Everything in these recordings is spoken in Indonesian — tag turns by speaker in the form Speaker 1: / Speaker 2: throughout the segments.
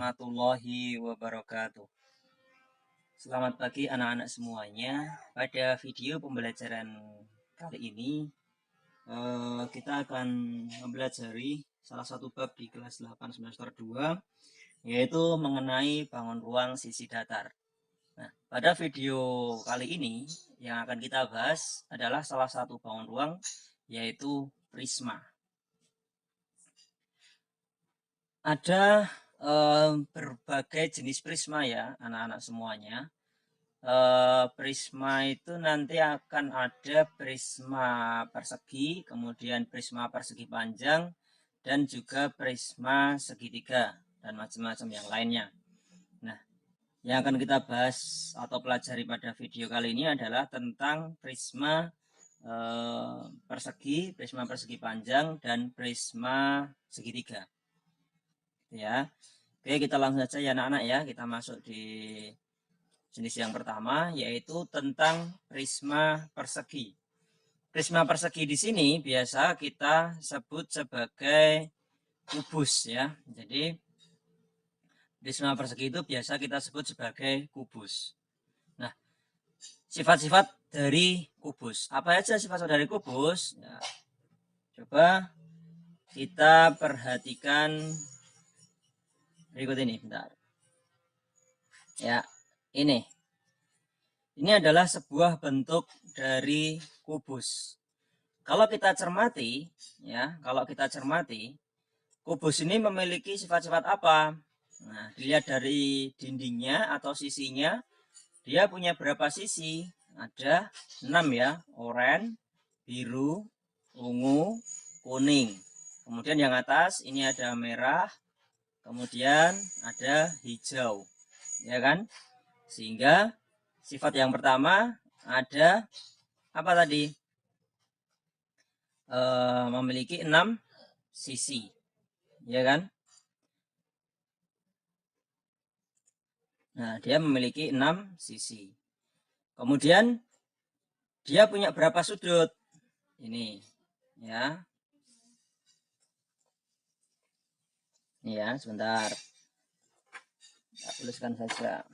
Speaker 1: warahmatullahi wabarakatuh. Selamat pagi anak-anak semuanya. Pada video pembelajaran kali ini kita akan mempelajari salah satu bab di kelas 8 semester 2, yaitu mengenai bangun ruang sisi datar. Nah, pada video kali ini yang akan kita bahas adalah salah satu bangun ruang, yaitu prisma. Ada berbagai jenis prisma ya anak-anak semuanya. Prisma itu nanti akan ada prisma persegi, kemudian prisma persegi panjang, dan juga prisma segitiga, dan macam-macam yang lainnya. Nah, yang akan kita bahas atau pelajari pada video kali ini adalah tentang prisma persegi, prisma persegi panjang, dan prisma segitiga. Ya, oke, kita langsung saja ya anak-anak ya, kita masuk di jenis yang pertama, yaitu tentang prisma persegi. Prisma persegi di sini biasa kita sebut sebagai kubus ya. Jadi prisma persegi itu biasa kita sebut sebagai kubus. Nah, sifat-sifat dari kubus. Apa aja sifat dari kubus? Ya, coba kita perhatikan berikut ini, bentar. Ya, ini adalah sebuah bentuk dari kubus. Kalau kita cermati, ya, kubus ini memiliki sifat-sifat apa? Nah, dilihat dari dindingnya atau sisinya, dia punya berapa sisi? Ada 6 ya, oranye, biru, ungu, kuning. Kemudian yang atas ini ada merah, kemudian ada hijau, ya kan? Sehingga sifat yang pertama ada apa tadi? Memiliki 6 sisi, ya kan? Nah, dia memiliki 6 sisi. Kemudian dia punya berapa sudut? Ini, ya. Ini ya, sebentar. Kita tuliskan saja.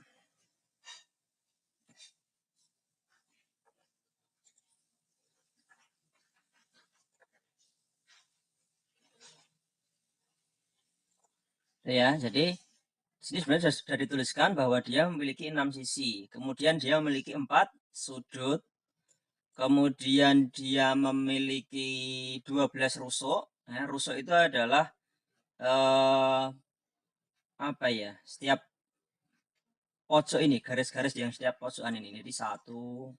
Speaker 1: Ya, jadi sini sebenarnya sudah dituliskan bahwa dia memiliki 6 sisi. Kemudian dia memiliki 4 sudut. Kemudian dia memiliki 12 rusuk. Nah, rusuk itu adalah apa ya? Setiap pojok ini, garis-garis yang setiap pojokan ini. Jadi 1,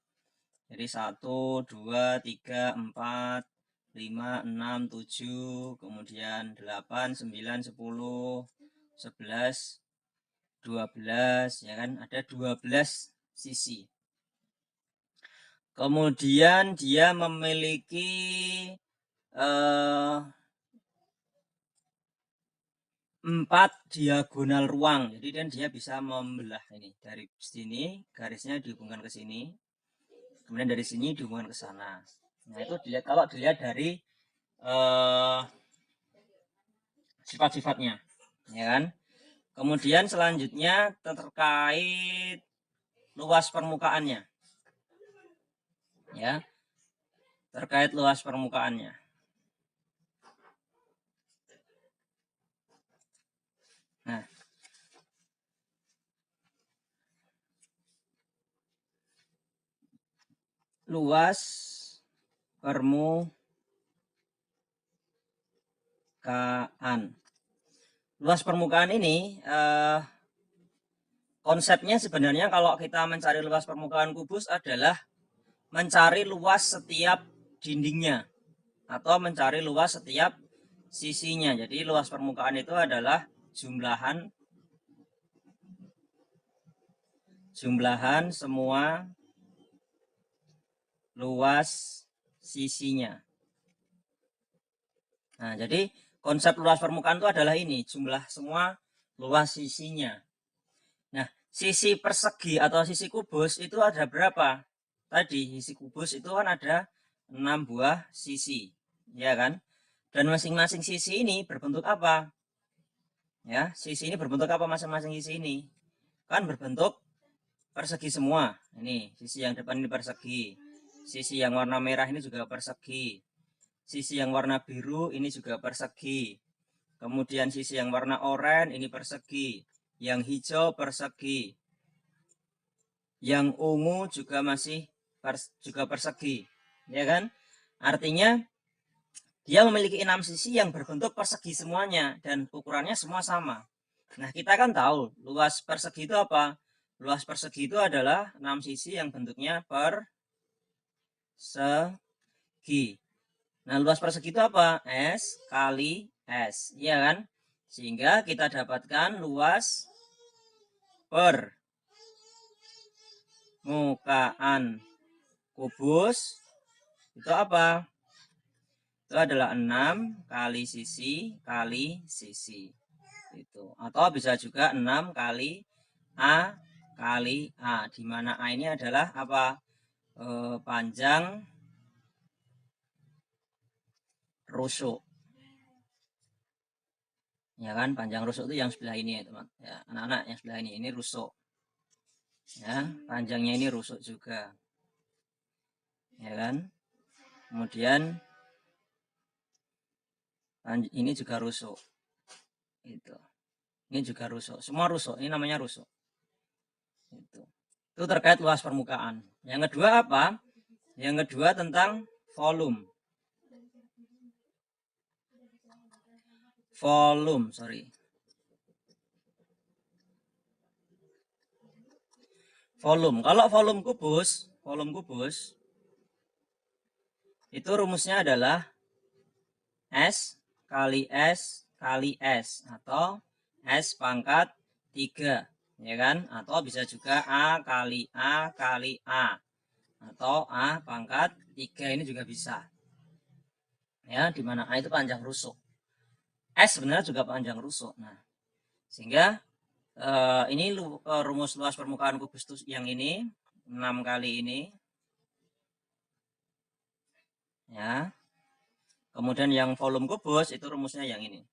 Speaker 1: 2, 3, 4, 5, 6, 7, kemudian 8, 9, 10, 11, 12, ya kan? Ada 12 sisi. Kemudian dia memiliki 4 diagonal ruang. Jadi dia bisa membelah ini dari sini, garisnya dihubungkan ke sini. Kemudian dari sini dihubungkan ke sana. Nah, itu dilihat kalau dilihat dari sifat-sifatnya, ya kan? Kemudian selanjutnya terkait luas permukaannya, ya, terkait luas permukaannya. Nah, luas permukaan. Luas permukaan ini konsepnya sebenarnya kalau kita mencari luas permukaan kubus adalah mencari luas setiap dindingnya atau mencari luas setiap sisinya. Jadi luas permukaan itu adalah jumlahan semua luas sisinya. Nah, jadi konsep luas permukaan itu adalah ini, jumlah semua luas sisinya. Nah, sisi persegi atau sisi kubus itu ada berapa? Tadi sisi kubus itu kan ada 6 buah sisi, ya kan? Dan masing-masing sisi ini berbentuk apa? Ya, sisi ini berbentuk apa masing-masing sisi ini? Kan berbentuk persegi semua. Ini sisi yang depan ini persegi. Sisi yang warna merah ini juga persegi. Sisi yang warna biru ini juga persegi. Kemudian sisi yang warna oranye ini persegi. Yang hijau persegi. Yang ungu juga masih juga persegi. Ya kan? Artinya dia memiliki 6 sisi yang berbentuk persegi semuanya dan ukurannya semua sama. Nah, kita kan tahu luas persegi itu apa? Luas persegi itu adalah 6 sisi yang bentuknya persegi. Nah, luas persegi itu apa? S kali S, iya kan? Sehingga kita dapatkan luas permukaan kubus itu apa? Itu adalah 6 kali sisi kali sisi. Itu. Atau bisa juga 6 kali A kali A, di mana A ini adalah apa? Panjang rusuk. Ya kan, panjang rusuk itu yang sebelah ini ya, teman. Ya, anak-anak yang sebelah ini rusuk. Ya, panjangnya ini rusuk juga. Ya kan? Kemudian ini juga rusuk. Itu. Ini juga rusuk. Semua rusuk. Ini namanya rusuk. Itu terkait luas permukaan. Yang kedua apa? Yang kedua tentang volume. Volume. Kalau volume kubus itu rumusnya adalah S kali S kali S atau S pangkat 3, ya kan? Atau bisa juga A kali A kali A atau A pangkat 3 ini juga bisa. Ya, di mana A itu panjang rusuk. S sebenarnya juga panjang rusuk. Nah, sehingga ini rumus luas permukaan kubus yang ini 6 kali ini. Ya. Kemudian yang volume kubus itu rumusnya yang ini.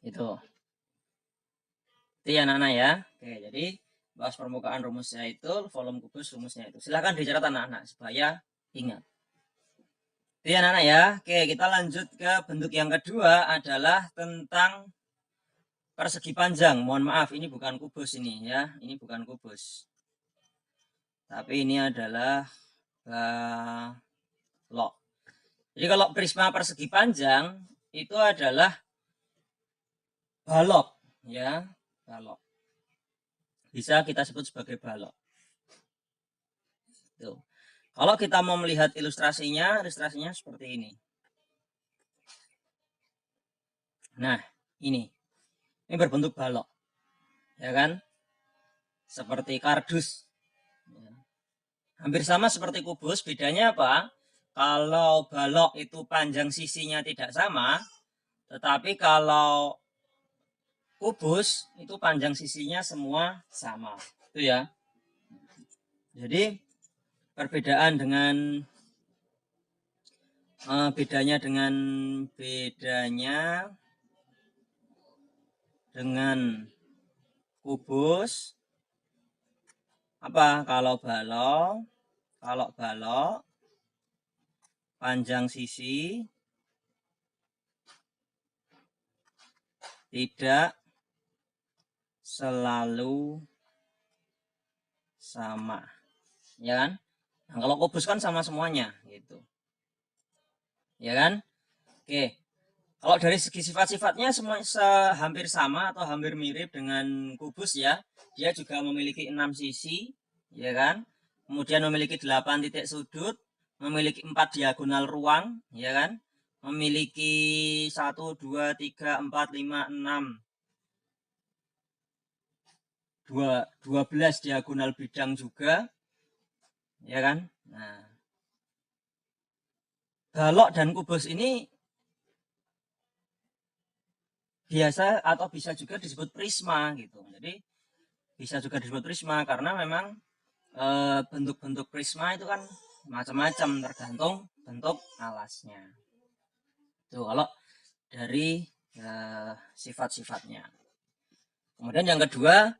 Speaker 1: Itu ya anak-anak ya. Oke, jadi luas permukaan rumusnya itu, volume kubus rumusnya itu. Silahkan dicatat anak-anak supaya ingat. Itu ya anak-anak ya. Oke, kita lanjut ke bentuk yang kedua adalah tentang persegi panjang. Mohon maaf, ini bukan kubus ini ya. Ini bukan kubus. Tapi ini adalah balok. Jadi kalau prisma persegi panjang itu adalah balok ya, balok. Bisa kita sebut sebagai balok. Tuh. Kalau kita mau melihat ilustrasinya seperti ini. Nah, ini berbentuk balok, ya kan? Seperti kardus. Hampir sama seperti kubus, bedanya apa? Kalau balok itu panjang sisinya tidak sama, tetapi kalau kubus itu panjang sisinya semua sama. Itu ya. Jadi perbedaan dengan bedanya dengan kubus apa? Kalau balok panjang sisi tidak selalu sama, ya kan? Nah, kalau kubus kan sama semuanya gitu, ya kan? Oke, kalau dari segi sifat-sifatnya semua hampir sama atau hampir mirip dengan kubus ya. Dia juga memiliki 6 sisi, ya kan? Kemudian memiliki 8 titik sudut, memiliki 4 diagonal ruang, ya kan? Memiliki 1, 2, 3, 4, 5, 6, 12 diagonal bidang juga, ya kan? Nah, balok dan kubus ini biasa atau bisa juga disebut prisma gitu. Jadi bisa juga disebut prisma karena memang bentuk-bentuk prisma itu kan macam-macam tergantung bentuk alasnya. Tuh, kalau dari sifat-sifatnya. Kemudian yang kedua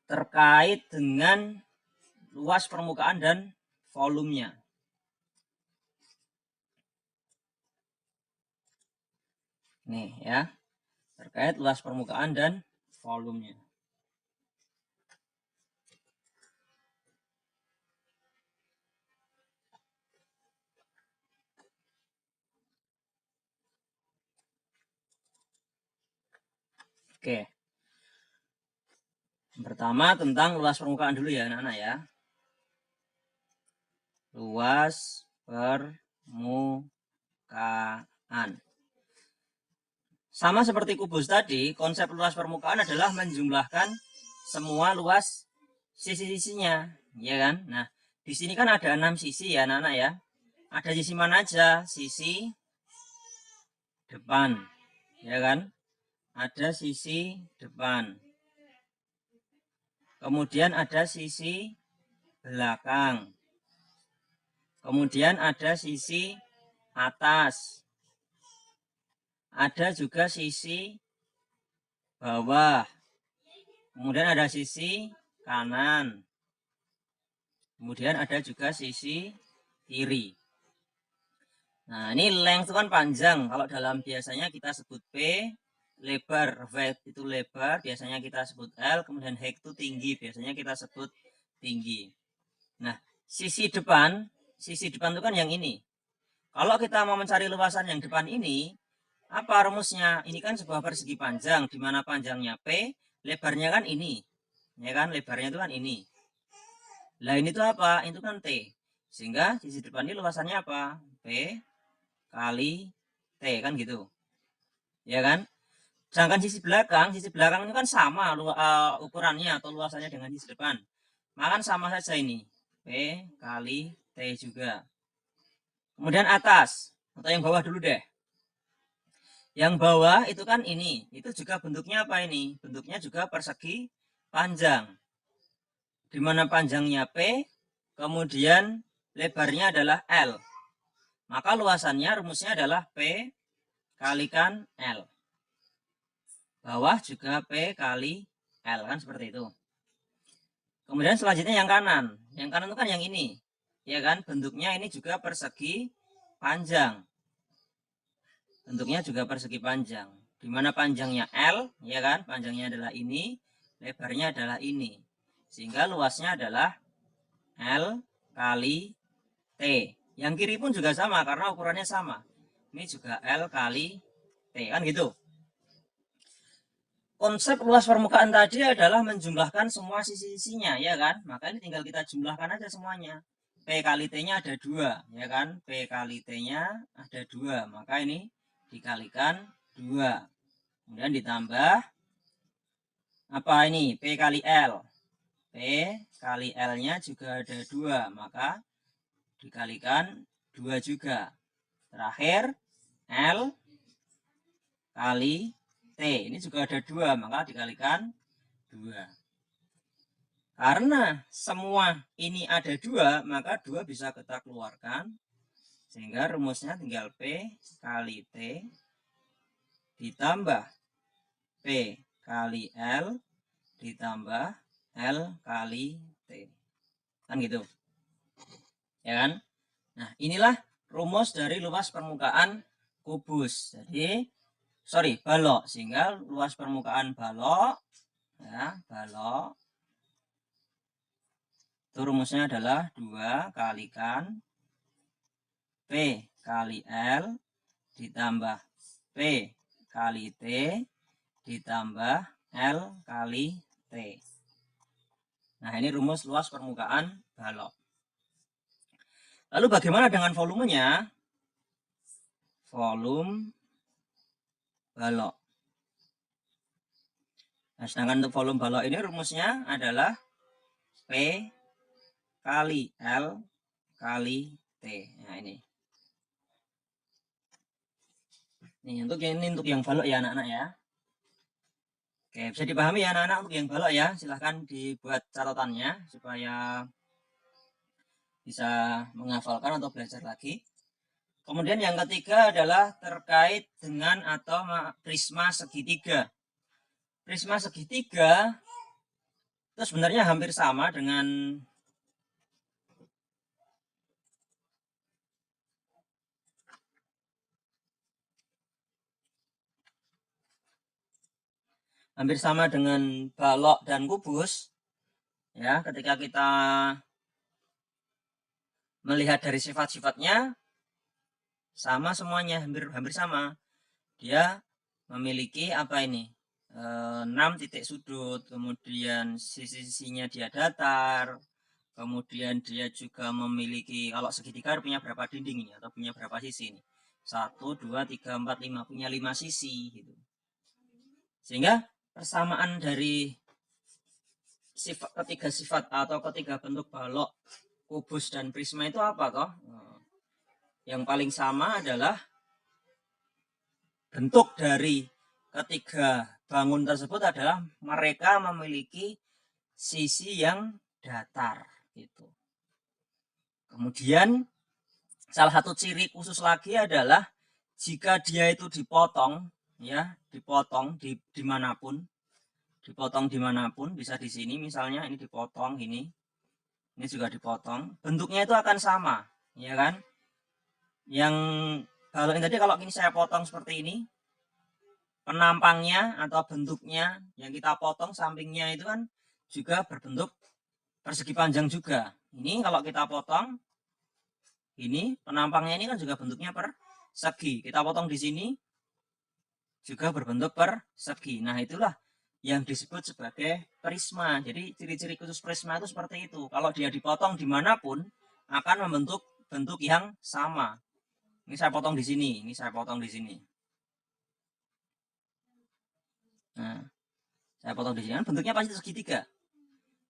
Speaker 1: terkait dengan luas permukaan dan volumenya. Nih ya, terkait luas permukaan dan volumenya. Oke. Yang pertama tentang luas permukaan dulu ya anak-anak ya. Luas permukaan. Sama seperti kubus tadi, konsep luas permukaan adalah menjumlahkan semua luas sisi-sisinya, ya kan? Nah, di sini kan ada 6 sisi ya anak-anak ya. Ada sisi mana aja? Sisi depan, ya kan? Ada sisi depan. Kemudian ada sisi belakang. Kemudian ada sisi atas. Ada juga sisi bawah. Kemudian ada sisi kanan. Kemudian ada juga sisi kiri. Nah, ini length itu kan panjang. Kalau dalam biasanya kita sebut P, lebar, width itu lebar, biasanya kita sebut L, kemudian height itu tinggi, biasanya kita sebut tinggi. Nah, sisi depan itu kan yang ini. Kalau kita mau mencari luasan yang depan ini, apa rumusnya? Ini kan sebuah persegi panjang, di mana panjangnya P, lebarnya kan ini. Ya kan, lebarnya itu kan ini. Lah ini tuh apa? Itu kan T. Sehingga sisi depan ini luasannya apa? P kali T, kan gitu. Ya kan? Sedangkan sisi belakang itu kan sama ukurannya atau luasannya dengan sisi depan. Maka sama saja ini. P kali T juga. Kemudian atas, atau yang bawah dulu deh. Yang bawah itu kan ini, itu juga bentuknya apa ini? Bentuknya juga persegi panjang. Di mana panjangnya P, kemudian lebarnya adalah L. Maka luasannya rumusnya adalah P kalikan L. Bawah juga P kali L, kan seperti itu. Kemudian selanjutnya yang kanan. Yang kanan itu kan yang ini. Ya kan, bentuknya ini juga persegi panjang. Bentuknya juga persegi panjang. Di mana panjangnya L, ya kan? Panjangnya adalah ini, lebarnya adalah ini. Sehingga luasnya adalah L kali T. Yang kiri pun juga sama karena ukurannya sama. Ini juga L kali T, kan gitu. Konsep luas permukaan tadi adalah menjumlahkan semua sisi-sisinya, ya kan? Maka ini tinggal kita jumlahkan aja semuanya. P kali T-nya ada 2, ya kan? P kali T-nya ada 2, maka ini dikalikan 2. Kemudian ditambah apa ini? P kali L. P kali L-nya juga ada 2, maka dikalikan 2 juga. Terakhir L kali T. Ini juga ada 2, maka dikalikan 2. Karena semua ini ada 2, maka 2 bisa kita keluarkan. Sehingga rumusnya tinggal P kali T ditambah P kali L ditambah L kali T. Kan gitu. Ya kan? Nah, inilah rumus dari luas permukaan kubus. Jadi, balok. Sehingga luas permukaan balok, ya, balok, itu rumusnya adalah 2 kalikan P kali L ditambah P kali T ditambah L kali T. Nah, ini rumus luas permukaan balok. Lalu bagaimana dengan volumenya? Volume balok. Nah, sedangkan untuk volume balok ini rumusnya adalah P kali L kali T. Nah, ini. Nih, untuk yang balok ya anak-anak ya. Oke, bisa dipahami ya anak-anak untuk yang balok ya. Silahkan dibuat catatannya supaya bisa menghafalkan atau belajar lagi. Kemudian yang ketiga adalah terkait dengan atau prisma segitiga. Prisma segitiga itu sebenarnya hampir sama dengan balok dan kubus. Ya, ketika kita melihat dari sifat-sifatnya sama semuanya, hampir sama. Dia memiliki apa ini? 6 titik sudut, kemudian sisi-sisinya dia datar, kemudian dia juga memiliki, kalau segitiga punya berapa dinding ini atau punya berapa sisi ini? 1, 2, 3, 4, 5, punya 5 sisi gitu. Sehingga persamaan dari ketiga sifat atau ketiga bentuk balok, kubus dan prisma itu apa toh? Yang paling sama adalah bentuk dari ketiga bangun tersebut adalah mereka memiliki sisi yang datar gitu. Kemudian salah satu ciri khusus lagi adalah jika dia itu dipotong, ya, dipotong dimanapun, bisa di sini misalnya ini dipotong ini juga dipotong, bentuknya itu akan sama, ya kan? Yang kalau ini tadi kalau ini saya potong seperti ini, penampangnya atau bentuknya yang kita potong sampingnya itu kan juga berbentuk persegi panjang juga. Ini kalau kita potong ini penampangnya ini kan juga bentuknya persegi. Kita potong di sini juga berbentuk persegi. Nah, itulah yang disebut sebagai prisma. Jadi ciri-ciri khusus prisma itu seperti itu. Kalau dia dipotong dimanapun akan membentuk bentuk yang sama. Ini saya potong di sini, ini saya potong di sini. Nah, saya potong di sini kan bentuknya pasti segitiga.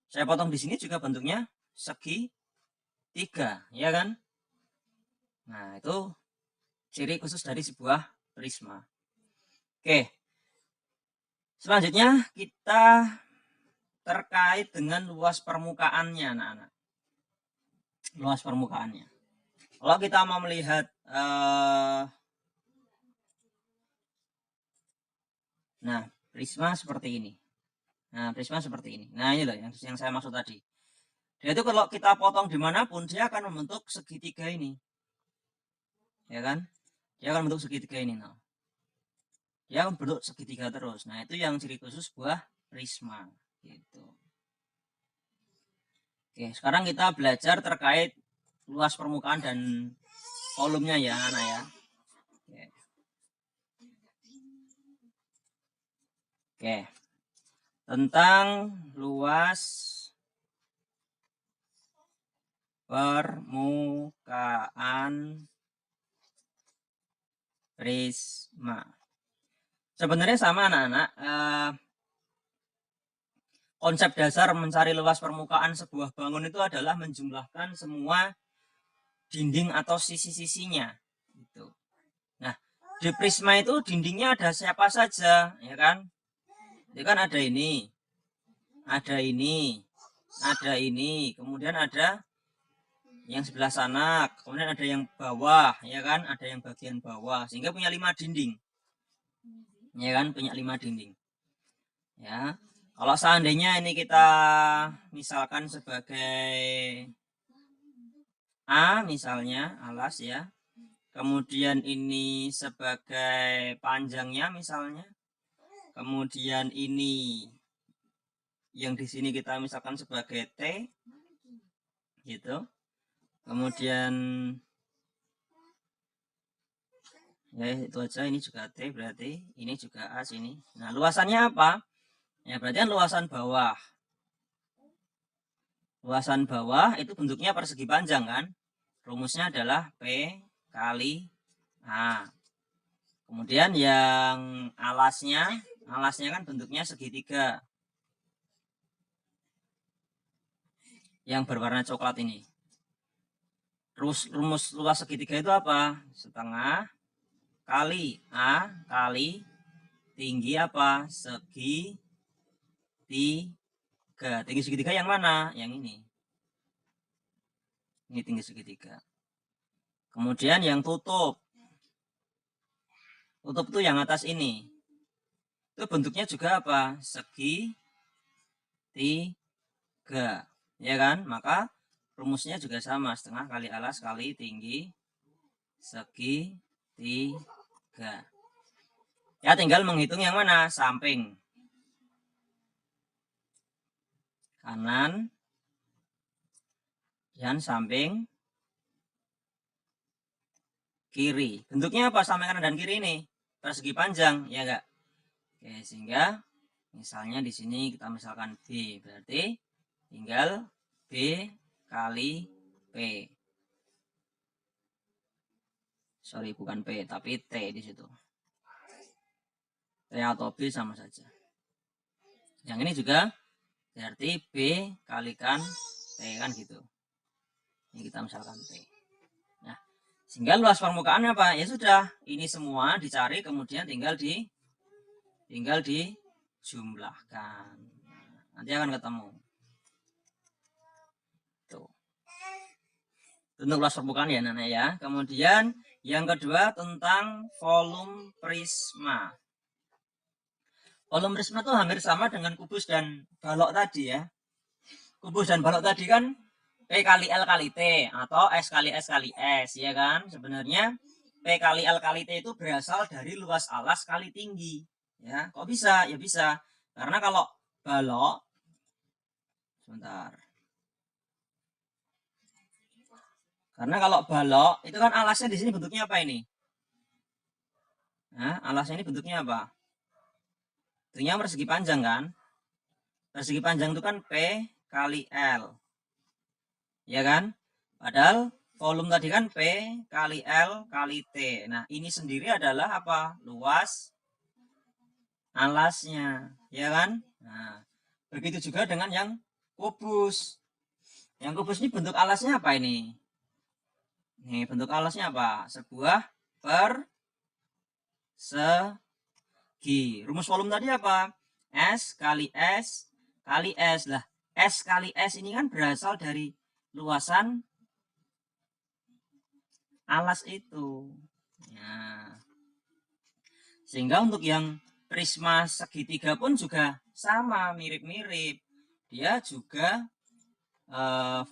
Speaker 1: Saya potong di sini juga bentuknya segitiga, ya kan? Nah, itu ciri khusus dari sebuah prisma. Oke. Selanjutnya kita terkait dengan luas permukaannya, anak-anak. Luas permukaannya. Kalau kita mau melihat nah, prisma seperti ini. Nah, prisma seperti ini. Nah, ini loh yang saya maksud tadi. Dia itu kalau kita potong dimanapun, dia akan membentuk segitiga ini. Ya kan? Dia akan membentuk segitiga ini. Nah. Dia akan membentuk segitiga terus. Nah, itu yang ciri khusus buah prisma. Gitu. Oke, sekarang kita belajar terkait luas permukaan dan volumenya ya, anak ya. Oke. Oke. Tentang luas permukaan prisma. Sebenarnya sama anak-anak. Konsep dasar mencari luas permukaan sebuah bangun itu adalah menjumlahkan semua dinding atau sisi-sisinya. Gitu. Nah, di prisma itu dindingnya ada siapa saja, ya kan? Itu kan ada ini, ada ini, ada ini, kemudian ada yang sebelah sana, kemudian ada yang bawah, ya kan? Ada yang bagian bawah, sehingga punya 5 dinding, ya kan? Punya 5 dinding. Ya, kalau seandainya ini kita misalkan sebagai A, misalnya alas ya, kemudian ini sebagai panjangnya misalnya, kemudian ini yang di sini kita misalkan sebagai T, gitu. Kemudian ya itu aja, ini juga T berarti, ini juga A sini. Nah, luasannya apa? Ya berarti kan luasan bawah. Luasan bawah itu bentuknya persegi panjang kan? Rumusnya adalah P kali A. Kemudian yang alasnya kan bentuknya segitiga. Yang berwarna coklat ini. Rumus luas segitiga itu apa? Setengah kali A kali tinggi apa? Segitiga. Tinggi segitiga yang mana? Yang ini. Ini tinggi segitiga. Kemudian yang tutup. Tutup itu yang atas ini. Itu bentuknya juga apa? Segitiga. Ya kan? Maka rumusnya juga sama. Setengah kali alas kali tinggi segitiga. Ya tinggal menghitung yang mana? Samping. Kanan. Dan samping kiri. Bentuknya apa samping kanan dan kiri ini? Persegi panjang, ya enggak? Oke, sehingga misalnya di sini kita misalkan B, berarti tinggal B kali P. Sorry, bukan P, tapi T di situ. T atau B sama saja. Yang ini juga berarti B kalikan T, kan gitu. Ini kita misalkan T. Nah, sehingga luas permukaannya apa? Ya sudah, ini semua dicari, kemudian tinggal dijumlahkan. Nanti akan ketemu. Tuh. Untuk luas permukaan ya, Nana ya. Kemudian yang kedua tentang volume prisma. Volume prisma itu hampir sama dengan kubus dan balok tadi ya. Kubus dan balok tadi kan P kali L kali T atau S kali S kali S, ya kan? Sebenarnya P kali L kali T itu berasal dari luas alas kali tinggi. Ya, kok bisa? Ya bisa. Karena kalau balok, sebentar. Karena kalau balok itu kan alasnya di sini bentuknya apa ini? Nah, alasnya ini bentuknya apa? Bentuknya persegi panjang kan? Persegi panjang itu kan P kali L. Ya kan? Padahal volume tadi kan P kali L kali T. Nah, ini sendiri adalah apa? Luas alasnya, ya kan? Nah, begitu juga dengan yang kubus. Yang kubus ini bentuk alasnya apa ini? Nih, bentuk alasnya apa? Sebuah persegi. Rumus volume tadi apa? S kali S kali S. Lah, S kali S ini kan berasal dari luasan alas itu. Nah, sehingga untuk yang prisma segitiga pun juga sama, mirip-mirip. Dia juga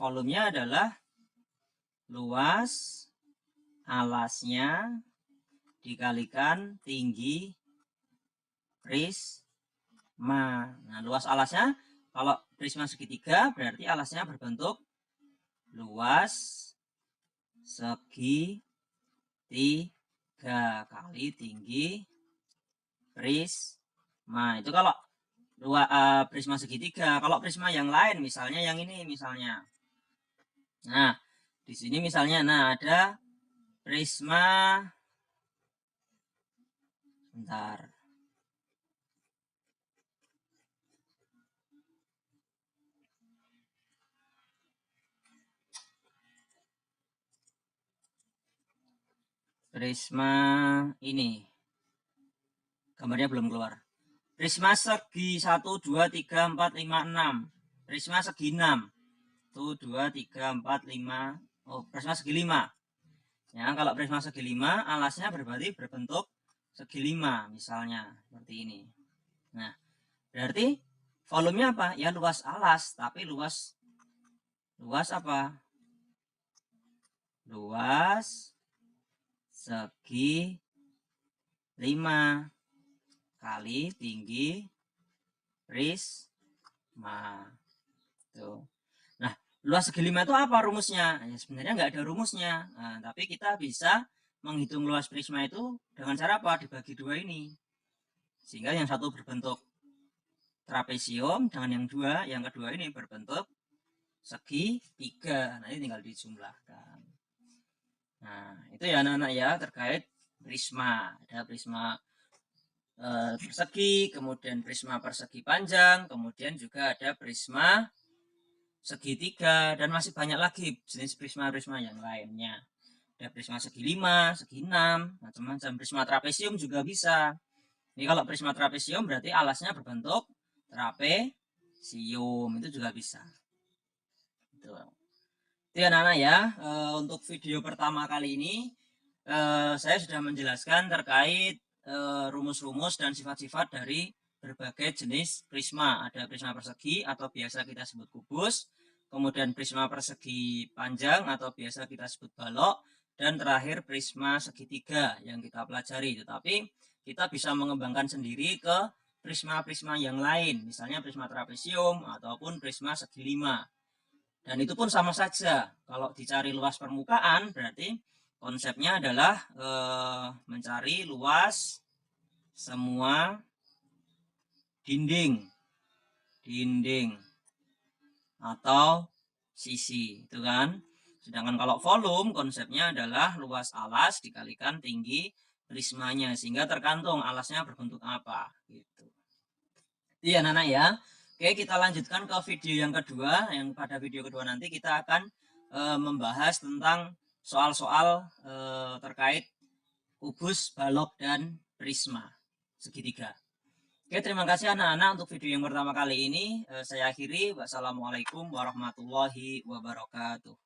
Speaker 1: volumenya adalah luas alasnya dikalikan tinggi prisma. Nah, luas alasnya kalau prisma segitiga berarti alasnya berbentuk luas segitiga kali tinggi prisma. Itu kalau prisma segitiga. Kalau prisma yang lain, misalnya yang ini, misalnya. Nah, di sini misalnya, nah ada prisma. Bentar. Prisma ini. Gambarnya belum keluar. Prisma segi 1, 2, 3, 4, 5, 6. Prisma segi 6. 1, 2, 3, 4, 5. Oh, prisma segi 5. Ya, kalau prisma segi 5, alasnya berarti berbentuk segi 5, misalnya. Seperti ini. Nah, berarti volumenya apa? Ya luas alas, tapi luas apa? Luas segi 5 kali tinggi prisma. Tuh. Nah, luas segi 5 itu apa rumusnya? Ya, sebenarnya nggak ada rumusnya. Nah, tapi kita bisa menghitung luas prisma itu dengan cara apa? Dibagi dua ini. Sehingga yang satu berbentuk trapesium dengan yang kedua ini berbentuk segitiga. Nanti tinggal dijumlahkan. Nah, itu ya anak-anak ya terkait prisma. Ada prisma persegi, kemudian prisma persegi panjang, kemudian juga ada prisma segitiga, dan masih banyak lagi jenis prisma-prisma yang lainnya. Ada prisma segi 5, segi 6, macam-macam. Prisma trapesium juga bisa. Ini kalau prisma trapesium berarti alasnya berbentuk trapesium, itu juga bisa. Gitu. Itu ya anak-anak ya, untuk video pertama kali ini saya sudah menjelaskan terkait rumus-rumus dan sifat-sifat dari berbagai jenis prisma. Ada prisma persegi atau biasa kita sebut kubus, kemudian prisma persegi panjang atau biasa kita sebut balok, dan terakhir prisma segitiga yang kita pelajari. Tetapi kita bisa mengembangkan sendiri ke prisma-prisma yang lain, misalnya prisma trapesium ataupun prisma segi lima. Dan itu pun sama saja. Kalau dicari luas permukaan, berarti konsepnya adalah mencari luas semua dinding atau sisi, itu kan. Sedangkan kalau volume konsepnya adalah luas alas dikalikan tinggi prismanya, sehingga tergantung alasnya berbentuk apa gitu. Iya anak-anak ya. Oke, kita lanjutkan ke video yang kedua. Yang pada video kedua nanti kita akan membahas tentang soal-soal terkait kubus, balok, dan prisma segitiga. Oke, terima kasih anak-anak untuk video yang pertama kali ini. Saya akhiri. Wassalamualaikum warahmatullahi wabarakatuh.